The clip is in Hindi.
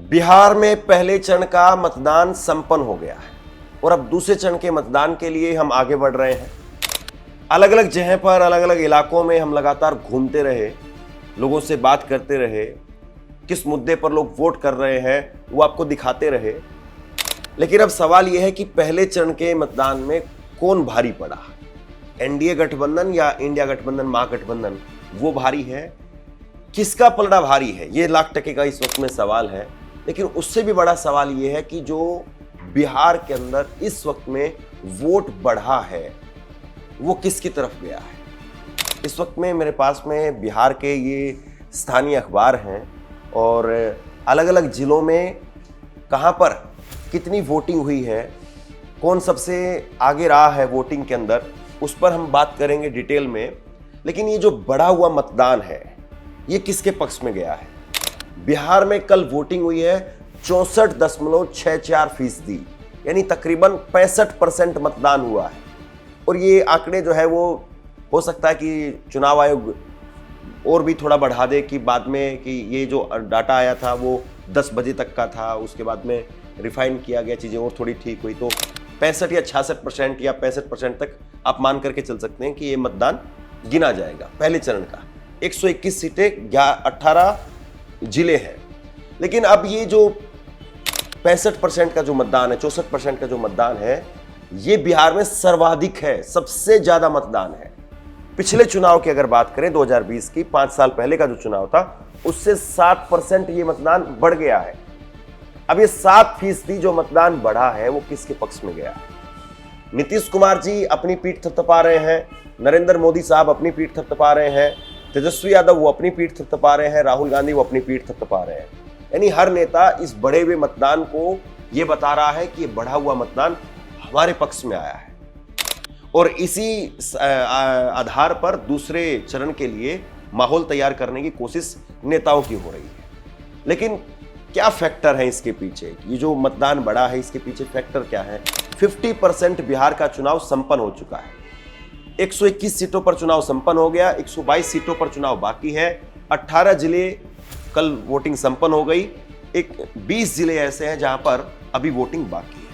बिहार में पहले चरण का मतदान संपन्न हो गया है और अब दूसरे चरण के मतदान के लिए हम आगे बढ़ रहे हैं। अलग अलग जगह पर, अलग अलग इलाकों में हम लगातार घूमते रहे, लोगों से बात करते रहे, किस मुद्दे पर लोग वोट कर रहे हैं वो आपको दिखाते रहे। लेकिन अब सवाल यह है कि पहले चरण के मतदान में कौन भारी पड़ा, एनडीए गठबंधन या इंडिया गठबंधन, महागठबंधन, वो भारी है? किसका पलड़ा भारी है, ये लाख टके का इस वक्त में सवाल है। लेकिन उससे भी बड़ा सवाल ये है कि जो बिहार के अंदर इस वक्त में वोट बढ़ा है वो किसकी तरफ गया है। इस वक्त में मेरे पास में बिहार के ये स्थानीय अखबार हैं और अलग अलग जिलों में कहां पर कितनी वोटिंग हुई है, कौन सबसे आगे रहा है वोटिंग के अंदर, उस पर हम बात करेंगे डिटेल में। लेकिन ये जो बढ़ा हुआ मतदान है ये किसके पक्ष में गया है? बिहार में कल वोटिंग हुई है 64.64%, यानी तकरीबन 65% मतदान हुआ है। और ये आंकड़े जो है वो हो सकता है कि चुनाव आयोग और भी थोड़ा बढ़ा दे कि बाद में, कि ये जो डाटा आया था वो 10 बजे तक का था, उसके बाद में रिफाइन किया गया, चीज़ें और थोड़ी ठीक हुई, तो 65 या 66% या 65% तक आप मान करके चल सकते हैं कि ये मतदान गिना जाएगा पहले चरण का। 121 सीटें, 18 जिले हैं। लेकिन अब ये जो 65% का जो मतदान है, 64% का जो मतदान है, ये बिहार में सर्वाधिक है, सबसे ज्यादा मतदान है। पिछले चुनाव की अगर बात करें 2020 की, 5 साल पहले का जो चुनाव था, उससे 7% ये मतदान बढ़ गया है। अब ये 7% जो मतदान बढ़ा है वो किसके पक्ष में गया है? नीतीश कुमार जी अपनी पीठ थपथपा रहे हैं, नरेंद्र मोदी साहब अपनी पीठ थपथपा रहे हैं, तेजस्वी यादव वो अपनी पीठ थपथपा रहे हैं, राहुल गांधी वो अपनी पीठ थपथपा रहे हैं। यानी हर नेता इस बढ़े हुए मतदान को ये बता रहा है कि ये बढ़ा हुआ मतदान हमारे पक्ष में आया है। और इसी आधार पर दूसरे चरण के लिए माहौल तैयार करने की कोशिश नेताओं की हो रही है। लेकिन क्या फैक्टर है इसके पीछे? ये जो मतदान बढ़ा है इसके पीछे फैक्टर क्या है? 50% बिहार का चुनाव संपन्न हो चुका है। 121 सीटों पर चुनाव संपन्न हो गया, 122 सीटों पर चुनाव बाकी है। 18 जिले कल वोटिंग संपन्न हो गई, 20 जिले ऐसे हैं जहां पर अभी वोटिंग बाकी है।